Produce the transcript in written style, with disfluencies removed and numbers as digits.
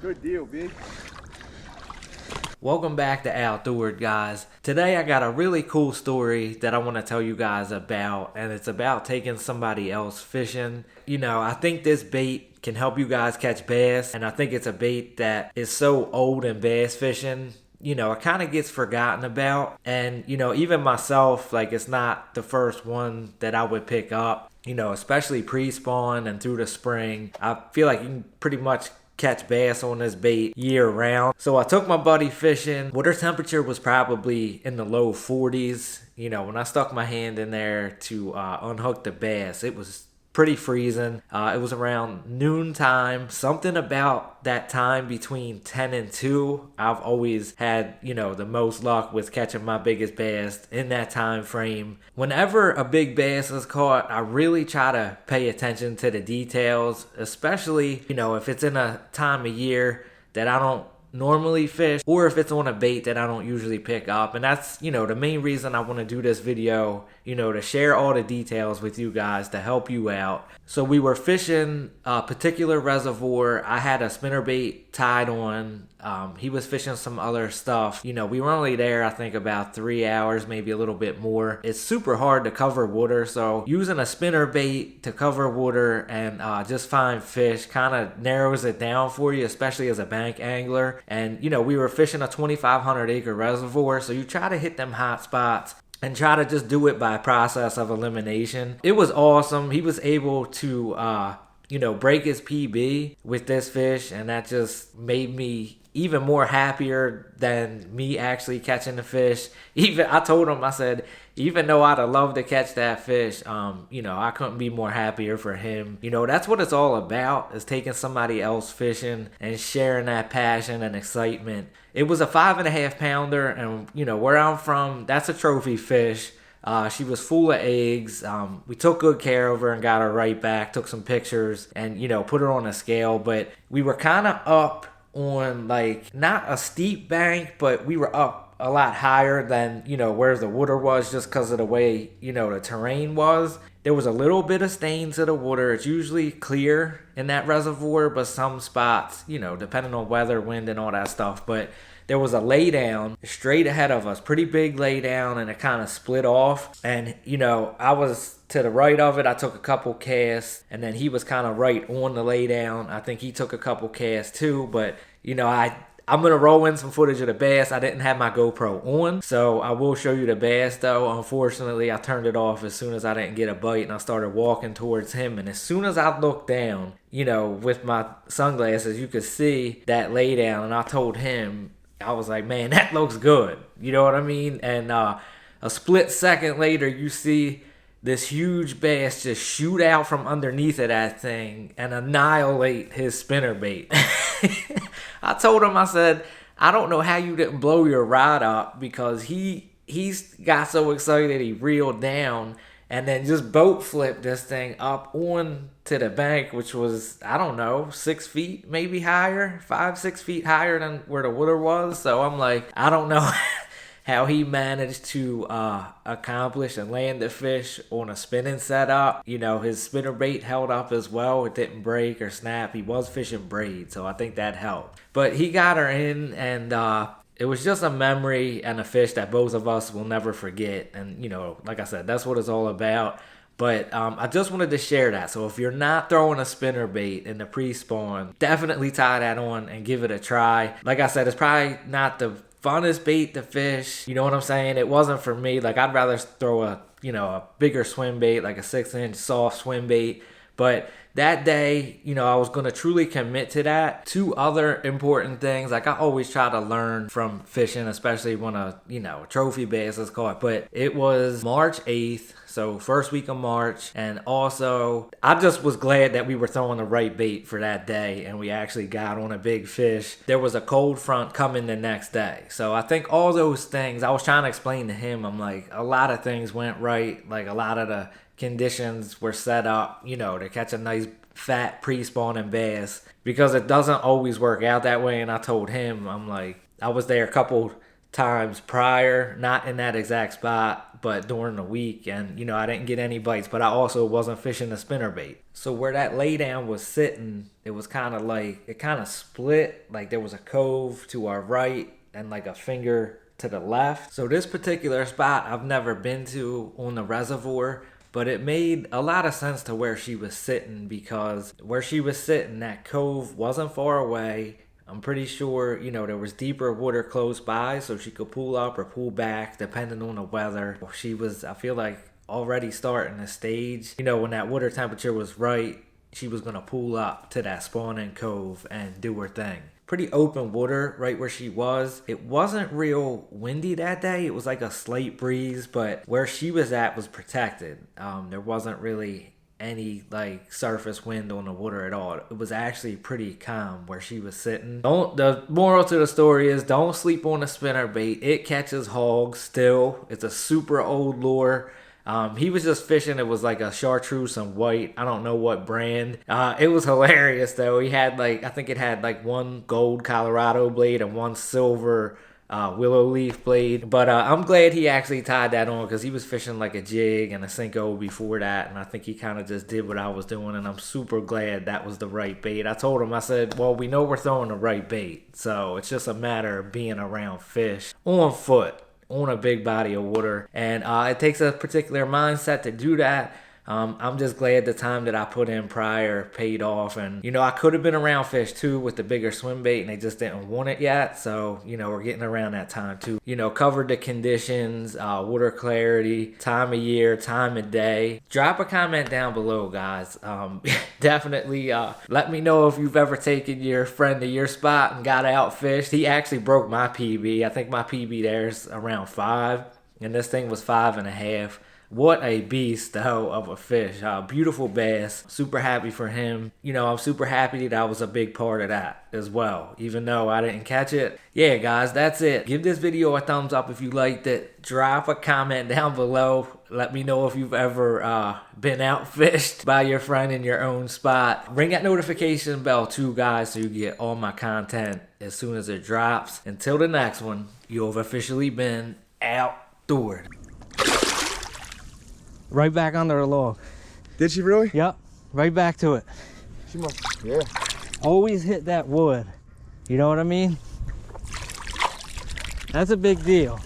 Good deal, B. Welcome back to Outdoors, guys. Today I got a really cool story that I want to tell you guys about, and it's about taking somebody else fishing. You know, I think this bait can help you guys catch bass, and I think it's a bait that is so old in bass fishing. You know, it kind of gets forgotten about, and you know, even myself, like, it's not the first one that I would pick up. You know, especially pre-spawn and through the spring, I feel like you can pretty much catch bass on this bait year round. So I took my buddy fishing. Water temperature was probably in the low 40s. You know, when I stuck my hand in there to unhook the bass, it was pretty freezing. It was around noon time. Something about that time between 10 and 2, I've always had, you know, the most luck with catching my biggest bass in that time frame. Whenever a big bass is caught, I really try to pay attention to the details, especially, you know, if it's in a time of year that I don't normally fish, or if it's on a bait that I don't usually pick up. And that's, you know, the main reason I want to do this video, you know, to share all the details with you guys to help you out. So we were fishing a particular reservoir. I had a spinnerbait tied on. He was fishing some other stuff. You know, we were only there, I think, about 3 hours, maybe a little bit more. It's super hard to cover water, so using a spinnerbait to cover water and just find fish kind of narrows it down for you, especially as a bank angler. And, you know, we were fishing a 2,500 acre reservoir, so you try to hit them hot spots and try to just do it by process of elimination. It was awesome. He was able to, you know, break his PB with this fish, and that just made me even more happier than me actually catching the fish. Even I told him, I said, even though I'd have loved to catch that fish, you know, I couldn't be more happier for him. You know, that's what it's all about, is taking somebody else fishing and sharing that passion and excitement. It was a 5.5 pounder, and you know, where I'm from, that's a trophy fish. She was full of eggs. We took good care of her and got her right back, took some pictures, and, you know, put her on a scale. But we were kind of up on, like, not a steep bank, but we were up a lot higher than, you know, where the water was, just because of the way, you know, the terrain was. There was a little bit of stains of the water. It's usually clear in that reservoir, but some spots, you know, depending on weather, wind, and all that stuff. But there was a laydown straight ahead of us, pretty big laydown, and it kind of split off. And, you know, I was to the right of it. I took a couple casts, and then he was kind of right on the laydown. I think he took a couple casts too, but, you know, I'm going to roll in some footage of the bass. I didn't have my GoPro on, so I will show you the bass though. Unfortunately, I turned it off as soon as I didn't get a bite, and I started walking towards him. And as soon as I looked down, you know, with my sunglasses, you could see that laydown, and I told him, I was like, man, that looks good. You know what I mean? And a split second later, you see this huge bass just shoot out from underneath of that thing and annihilate his spinnerbait. I told him, I said, I don't know how you didn't blow your rod up, because he's got so excited he reeled down and then just boat flipped this thing up on to the bank, which was, I don't know, 6 feet maybe higher, 5-6 feet higher than where the water was. So I'm like, I don't know how he managed to accomplish and land the fish on a spinning setup. You know, his spinnerbait held up as well. It didn't break or snap. He was fishing braid, so I think that helped. But he got her in, and it was just a memory and a fish that both of us will never forget. And, you know, like I said, that's what it's all about. But I just wanted to share that. So if you're not throwing a spinnerbait in the pre-spawn, definitely tie that on and give it a try. Like I said, it's probably not the funnest bait to fish. You know what I'm saying? It wasn't for me. Like, I'd rather throw a bigger swim bait, like a 6-inch soft swim bait. But that day, you know, I was going to truly commit to that. Two other important things. Like, I always try to learn from fishing, especially when a trophy bass is caught. But it was March 8th. So first week of March. And also, I just was glad that we were throwing the right bait for that day, and we actually got on a big fish. There was a cold front coming the next day. So I think all those things, I was trying to explain to him, I'm like, a lot of things went right. Like, a lot of the conditions were set up, you know, to catch a nice fat pre-spawning bass, because it doesn't always work out that way. And I told him, I'm like, I was there a couple times prior, not in that exact spot, but during the week. And, you know, I didn't get any bites, but I also wasn't fishing a spinnerbait. So where that laydown was sitting, it was kind of like, it kind of split. Like there was a cove to our right and like a finger to the left. So this particular spot I've never been to on the reservoir, but it made a lot of sense to where she was sitting, because where she was sitting, that cove wasn't far away. I'm pretty sure, you know, there was deeper water close by, so she could pull up or pull back depending on the weather. She was, I feel like, already starting the stage. You know, when that water temperature was right, she was gonna pull up to that spawning cove and do her thing. Pretty open water right where she was. It wasn't real windy that day. It was like a slight breeze, but where she was at was protected. There wasn't really any like surface wind on the water at all. It was actually pretty calm where she was sitting. The moral to the story is don't sleep on a spinnerbait. It catches hogs still. It's a super old lure. He was just fishing. It was like a chartreuse and white. I don't know what brand. It was hilarious though. He had like, I think it had like one gold Colorado blade and one silver willow leaf blade. But I'm glad he actually tied that on, because he was fishing like a jig and a Senko before that. And I think he kind of just did what I was doing. And I'm super glad that was the right bait. I told him, I said, well, we know we're throwing the right bait. So it's just a matter of being around fish on foot on a big body of water, and it takes a particular mindset to do that. I'm just glad the time that I put in prior paid off. And, you know, I could have been around fish too with the bigger swim bait, and they just didn't want it yet. So, you know, we're getting around that time too. You know, covered the conditions, water clarity, time of year, time of day. Drop a comment down below, guys. Definitely let me know if you've ever taken your friend to your spot and got outfished. He actually broke my PB. I think my PB there's around 5, and this thing was 5.5. What a beast though of a fish. Beautiful bass. Super happy for him. You know, I'm super happy that I was a big part of that as well, even though I didn't catch it. Yeah, guys, that's it. Give this video a thumbs up if you liked it. Drop a comment down below. Let me know if you've ever been outfished by your friend in your own spot. Ring that notification bell too, guys, so you get all my content as soon as it drops. Until the next one, you have officially been outdoored. Right back under the log. Did she really? Yep, right back to it. She must, yeah. Always hit that wood. You know what I mean? That's a big deal.